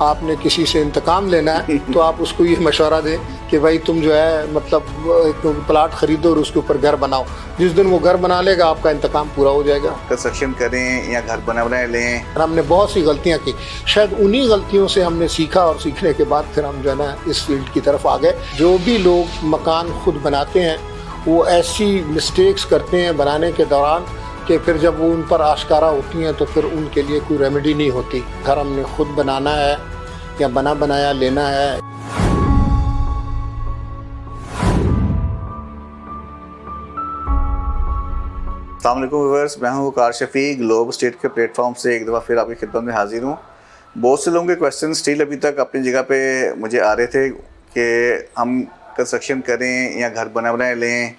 آپ نے کسی سے انتقام لینا ہے تو آپ اس کو یہ مشورہ دیں کہ بھائی تم جو ہے مطلب ایک پلاٹ خریدو اور اس کے اوپر گھر بناؤ. جس دن وہ گھر بنا لے گا آپ کا انتقام پورا ہو جائے گا. کنسٹرکشن کریں یا گھر بنائے لیں. ہم نے بہت سی غلطیاں کی, شاید انہی غلطیوں سے ہم نے سیکھا اور سیکھنے کے بعد پھر ہم جو ہے نا اس فیلڈ کی طرف آ گئے. جو بھی لوگ مکان خود بناتے ہیں وہ ایسی مسٹیکس کرتے ہیں بنانے کے دوران کہ پھر جب وہ ان پر آشکارا ہوتی ہیں تو پھر ان کے لیے کوئی ریمیڈی نہیں ہوتی. گھر ہم نے خود بنانا ہے یا بنا بنایا لینا ہے. السلام علیکم ویورز، میں ہوں وقار شفیع. گلوب اسٹیٹ کے پلیٹ فارم سے ایک دفعہ پھر آپ کی خدمت میں حاضر ہوں. بہت سے لوگوں کے کویسچن اسٹل ابھی تک اپنی جگہ پہ مجھے آ رہے تھے کہ ہم کنسٹرکشن کریں یا گھر بنائے لیں.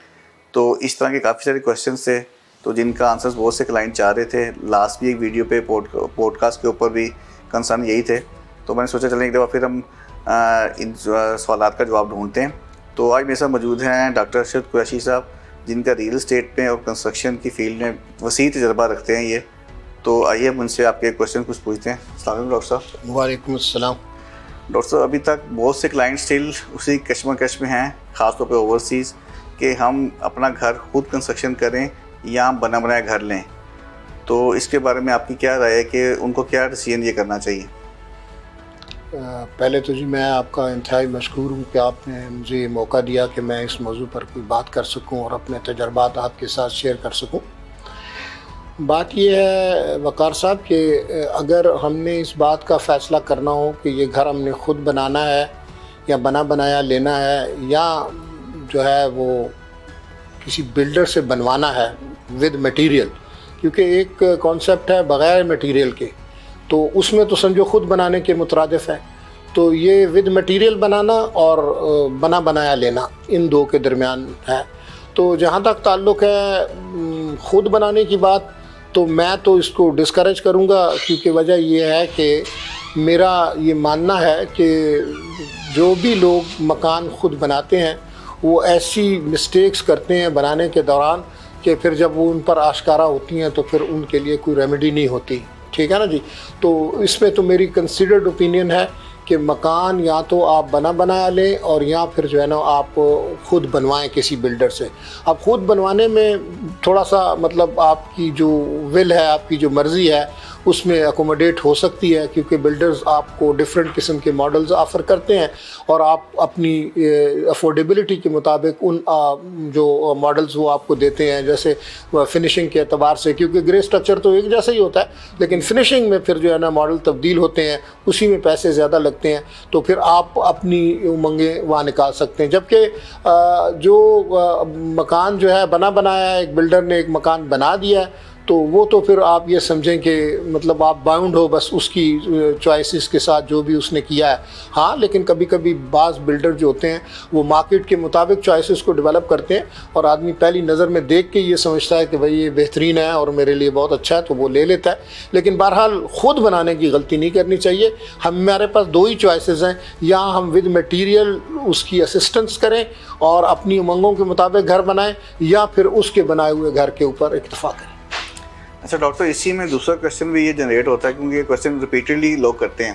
تو اس طرح کے کافی سارے کویسچنس تھے تو جن کا آنسرز بہت سے کلائنٹ چاہ رہے تھے. لاسٹ بھی ایک ویڈیو پہ پوڈ کاسٹ کے اوپر بھی کنسرن یہی تھے. تو میں نے سوچا چلیں ایک دفعہ پھر ہم ان سوالات کا جواب ڈھونڈتے ہیں. تو آج میرے ساتھ موجود ہیں ڈاکٹر ارشد قریشی صاحب، جن کا ریئل اسٹیٹ میں اور کنسٹرکشن کی فیلڈ میں وسیع تجربہ رکھتے ہیں یہ. تو آئیے ہم ان سے آپ کے کویسچن کچھ پوچھتے ہیں. السلام علیکم ڈاکٹر صاحب. وعلیکم السلام. ڈاکٹر صاحب، ابھی تک بہت سے کلائنٹ اسٹل اسی کشمکش میں ہیں، خاص طور پہ اوورسیز، کہ ہم اپنا گھر خود کنسٹرکشن کریں یا بنا بنایا گھر لیں. تو اس کے بارے میں آپ کی کیا رائے ہے کہ ان کو کیا ڈیسیژن یہ کرنا چاہیے؟ پہلے تو جی میں آپ کا انتہائی مشکور ہوں کہ آپ نے مجھے یہ موقع دیا کہ میں اس موضوع پر کوئی بات کر سکوں اور اپنے تجربات آپ کے ساتھ شیئر کر سکوں. بات یہ ہے وقار صاحب کہ اگر ہم نے اس بات کا فیصلہ کرنا ہو کہ یہ گھر ہم نے خود بنانا ہے یا بنا بنایا لینا ہے یا جو ہے وہ کسی بلڈر سے بنوانا ہے ود مٹیریل، کیونکہ ایک کانسیپٹ ہے بغیر مٹیریل کے، تو اس میں تو سمجھو خود بنانے کے مترادف ہے. تو یہ ود مٹیریل بنانا اور بنا بنایا لینا ان دو کے درمیان ہے. تو جہاں تک تعلق ہے خود بنانے کی بات، تو میں تو اس کو ڈسکریج کروں گا، کیونکہ وجہ یہ ہے کہ میرا یہ ماننا ہے کہ جو بھی لوگ مکان خود بناتے ہیں وہ ایسی مسٹیکس کرتے ہیں بنانے کے دوران کہ پھر جب وہ ان پر آشکارا ہوتی ہیں تو پھر ان کے لیے کوئی ریمیڈی نہیں ہوتی. ٹھیک ہے نا جی. تو اس میں تو میری کنسیڈرڈ اوپینین ہے کہ مکان یا تو آپ بنا بنایا لیں اور یا پھر جو ہے نا آپ خود بنوائیں کسی بلڈر سے. اب خود بنوانے میں تھوڑا سا مطلب آپ کی جو ول ہے، آپ کی جو مرضی ہے، اس میں اکوموڈیٹ ہو سکتی ہے، کیونکہ بلڈرز آپ کو ڈفرینٹ قسم کے ماڈلز آفر کرتے ہیں اور آپ اپنی افورڈیبلٹی کے مطابق ان جو ماڈلز وہ آپ کو دیتے ہیں، جیسے فنیشنگ کے اعتبار سے، کیونکہ گرے اسٹرکچر تو ایک جیسا ہی ہوتا ہے لیکن فنیشنگ میں پھر جو ہے نا ماڈل تبدیل ہوتے ہیں، اسی میں پیسے زیادہ لگتے ہیں. تو پھر آپ اپنی امنگیں وہاں نکال سکتے ہیں. جبکہ جو مکان جو ہے بنا بنایا ہے، ایک بلڈر نے ایک مکان بنا دیا ہے، تو وہ تو پھر آپ یہ سمجھیں کہ مطلب آپ باؤنڈ ہو بس اس کی چوائسز کے ساتھ جو بھی اس نے کیا ہے. ہاں لیکن کبھی کبھی بعض بلڈر جو ہوتے ہیں وہ مارکیٹ کے مطابق چوائسز کو ڈیولپ کرتے ہیں اور آدمی پہلی نظر میں دیکھ کے یہ سمجھتا ہے کہ بھئی یہ بہترین ہے اور میرے لیے بہت اچھا ہے، تو وہ لے لیتا ہے. لیکن بہرحال خود بنانے کی غلطی نہیں کرنی چاہیے. ہمارے پاس دو ہی چوائسز ہیں، یا ہم ود میٹیریل اس کی اسسٹنس کریں اور اپنی امنگوں کے مطابق گھر بنائیں، یا پھر اس کے بنائے ہوئے گھر کے اوپر اکتفا کریں. اچھا ڈاکٹر، اسی میں دوسرا کویسچن بھی یہ جنریٹ ہوتا ہے، کیونکہ یہ کویسچن ریپیٹڈلی لوگ کرتے ہیں.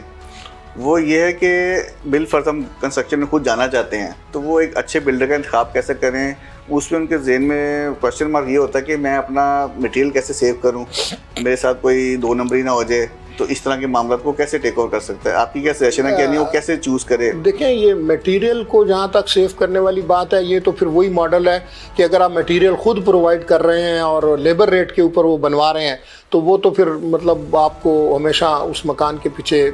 وہ یہ ہے کہ بالفرض ہم کنسٹرکشن میں خود جانا چاہتے ہیں، تو وہ ایک اچھے بلڈر کا انتخاب کیسے کریں؟ اس میں ان کے ذہن میں کویسچن مارک یہ ہوتا ہے کہ میں اپنا مٹیریل کیسے سیو کروں، میرے ساتھ کوئی دو نمبری نہ ہو جائے. تو اس طرح کے معاملات کو کیسے ٹیک اوور کر سکتا ہے؟ آپ کی کیا سجیشن ہے کہ یعنی وہ کیسے چوز کرے؟ دیکھیں، یہ میٹیریل کو جہاں تک سیو کرنے والی بات ہے، یہ تو پھر وہی ماڈل ہے کہ اگر آپ میٹیریل خود پرووائڈ کر رہے ہیں اور لیبر ریٹ کے اوپر وہ بنوا رہے ہیں، تو وہ تو پھر مطلب آپ کو ہمیشہ اس مکان کے پیچھے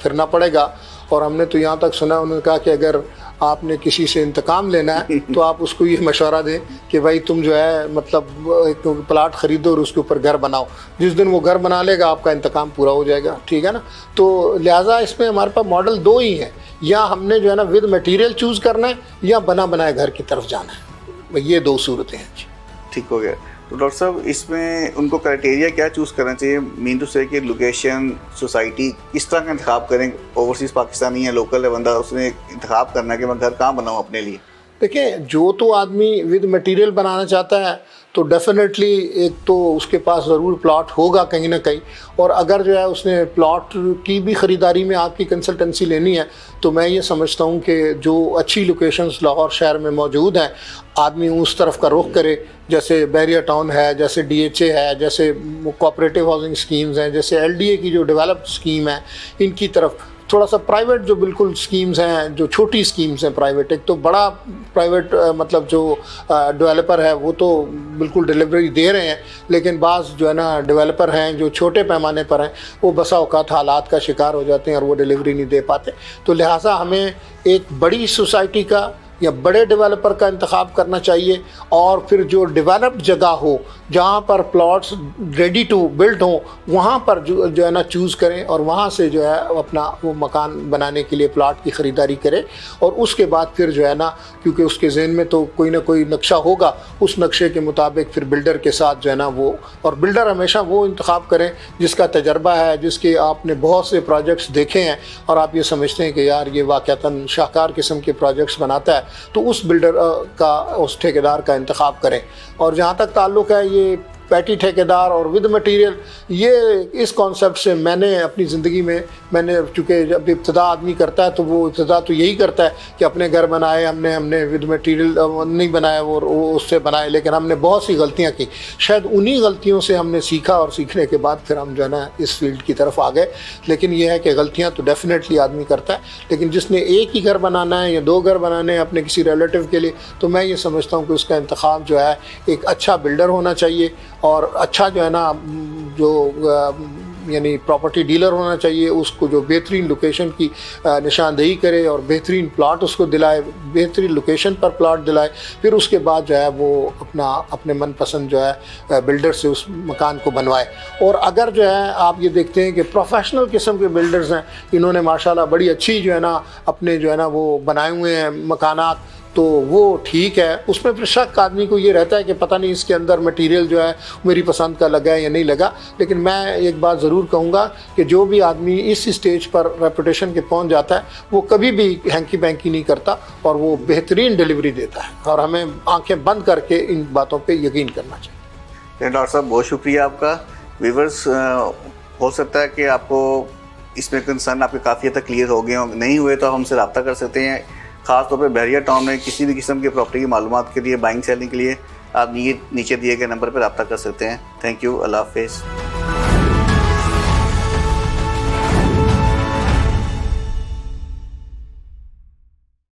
پھرنا پڑے گا. اور ہم نے تو یہاں تک سنا، انہوں نے کہا کہ اگر آپ نے کسی سے انتقام لینا ہے تو آپ اس کو یہ مشورہ دیں کہ بھائی تم جو ہے مطلب ایک پلاٹ خریدو اور اس کے اوپر گھر بناؤ. جس دن وہ گھر بنا لے گا آپ کا انتقام پورا ہو جائے گا. ٹھیک ہے نا. تو لہٰذا اس میں ہمارے پاس ماڈل دو ہی ہیں، یا ہم نے جو ہے نا ود میٹیریل چوز کرنا ہے یا بنا بنائے گھر کی طرف جانا ہے. یہ دو صورتیں ہیں. جی ٹھیک ہو گیا. تو ڈاکٹر صاحب، اس میں ان کو کرائٹیریا کیا چوز کرنا چاہیے؟ مین ٹو سے کہ لوکیشن، سوسائٹی، کس طرح کا انتخاب کریں؟ اوورسیز پاکستانی ہے، لوکل ہے بندہ، اس نے انتخاب کرنا ہے کہ میں گھر کہاں بناؤں اپنے لیے. دیکھیں جو تو آدمی ود مٹیریل بنانا چاہتا ہے تو ڈیفینیٹلی ایک تو اس کے پاس ضرور پلاٹ ہوگا کہیں نہ کہیں، اور اگر جو ہے اس نے پلاٹ کی بھی خریداری میں آپ کی کنسلٹنسی لینی ہے تو میں یہ سمجھتا ہوں کہ جو اچھی لوکیشنز لاہور شہر میں موجود ہیں آدمی اس طرف کا رخ کرے، جیسے بیریا ٹاؤن ہے، جیسے ڈی ایچ اے ہے، جیسے کوآپریٹیو ہاؤسنگ اسکیمز ہیں، جیسے ایل ڈی اے کی جو ڈیولپڈ اسکیم ہے ان کی طرف، تھوڑا سا پرائیویٹ جو بالکل اسکیمز ہیں، جو چھوٹی اسکیمز ہیں پرائیویٹ، ایک تو بڑا پرائیویٹ مطلب جو ڈیولپر ہے وہ تو بالکل ڈیلیوری دے رہے ہیں، لیکن بعض جو ہے نا ڈیولپر ہیں جو چھوٹے پیمانے پر ہیں وہ بسا اوقات حالات کا شکار ہو جاتے ہیں اور وہ ڈیلیوری نہیں دے پاتے، تو لہٰذا ہمیں ایک بڑی سوسائٹی کا یا بڑے ڈیولپر کا انتخاب کرنا چاہیے، اور پھر جو ڈیولپڈ جگہ ہو جہاں پر پلاٹس ریڈی ٹو بلڈ ہوں وہاں پر جو ہے نا چوز کریں، اور وہاں سے جو ہے اپنا وہ مکان بنانے کے لیے پلاٹ کی خریداری کریں، اور اس کے بعد پھر جو ہے نا کیونکہ اس کے ذہن میں تو کوئی نہ کوئی نقشہ ہوگا، اس نقشے کے مطابق پھر بلڈر کے ساتھ جو ہے نا وہ، اور بلڈر ہمیشہ وہ انتخاب کریں جس کا تجربہ ہے، جس کے آپ نے بہت سے پروجیکٹس دیکھے ہیں اور آپ یہ سمجھتے ہیں کہ یار یہ واقعتاً شاہکار قسم کے پروجیکٹس بناتا ہے، تو اس بلڈر کا، اس ٹھیکیدار کا انتخاب کریں۔ اور جہاں تک تعلق ہے یہ پیٹی ٹھیکیدار اور ود مٹیریل، یہ اس کانسیپٹ سے میں نے اپنی زندگی میں، میں نے چونکہ جب ابتدا آدمی کرتا ہے تو وہ ابتدا تو یہی کرتا ہے کہ اپنے گھر بنائے، ہم نے ود مٹیریل نہیں بنایا وہ اس سے بنائے، لیکن ہم نے بہت سی غلطیاں کی، شاید انہی غلطیوں سے ہم نے سیکھا، اور سیکھنے کے بعد پھر ہم جو ہے نا اس فیلڈ کی طرف آ گئے۔ لیکن یہ ہے کہ غلطیاں تو ڈیفینیٹلی آدمی کرتا ہے، لیکن جس نے ایک ہی گھر بنانا ہے یا 2 گھر بنانے ہیں اپنے کسی ریلیٹیو کے لیے، تو میں یہ سمجھتا ہوں کہ اس کا انتخاب جو ہے ایک اچھا بلڈر ہونا چاہیے، اور اچھا جو ہے نا جو یعنی پراپرٹی ڈیلر ہونا چاہیے، اس کو جو بہترین لوکیشن کی نشاندہی کرے اور بہترین پلاٹ اس کو دلائے، بہترین لوکیشن پر پلاٹ دلائے، پھر اس کے بعد جو ہے وہ اپنے من پسند جو ہے بلڈر سے اس مکان کو بنوائے۔ اور اگر جو ہے آپ یہ دیکھتے ہیں کہ پروفیشنل قسم کے بلڈرز ہیں، انہوں نے ماشاءاللہ بڑی اچھی جو ہے نا اپنے جو ہے نا وہ بنائے ہوئے ہیں مکانات، تو وہ ٹھیک ہے، اس میں پھر شک آدمی کو یہ رہتا ہے کہ پتہ نہیں اس کے اندر مٹیریل جو ہے میری پسند کا لگا ہے یا نہیں لگا۔ لیکن میں ایک بات ضرور کہوں گا کہ جو بھی آدمی اس اسٹیج پر ریپوٹیشن کے پہنچ جاتا ہے وہ کبھی بھی ہینکی پینکی نہیں کرتا، اور وہ بہترین ڈیلیوری دیتا ہے، اور ہمیں آنکھیں بند کر کے ان باتوں پہ یقین کرنا چاہیے۔ ڈاکٹر صاحب بہت شکریہ آپ کا۔ ویورز ہو سکتا ہے کہ آپ کو اس میں کنسرن آپ کے کافی حد تک کلیئر ہو گئے ہوں، نہیں ہوئے تو ہم سے رابطہ کر سکتے ہیں، خاص طور پہ بحریہ ٹاؤن میں کسی بھی قسم کے پراپرٹی کی معلومات کے لیے، بائنگ سیلنگ کے لیے آپ نیچے دیے گئے نمبر پہ رابطہ کر سکتے ہیں۔ تھینک یو، اللہ حافظ۔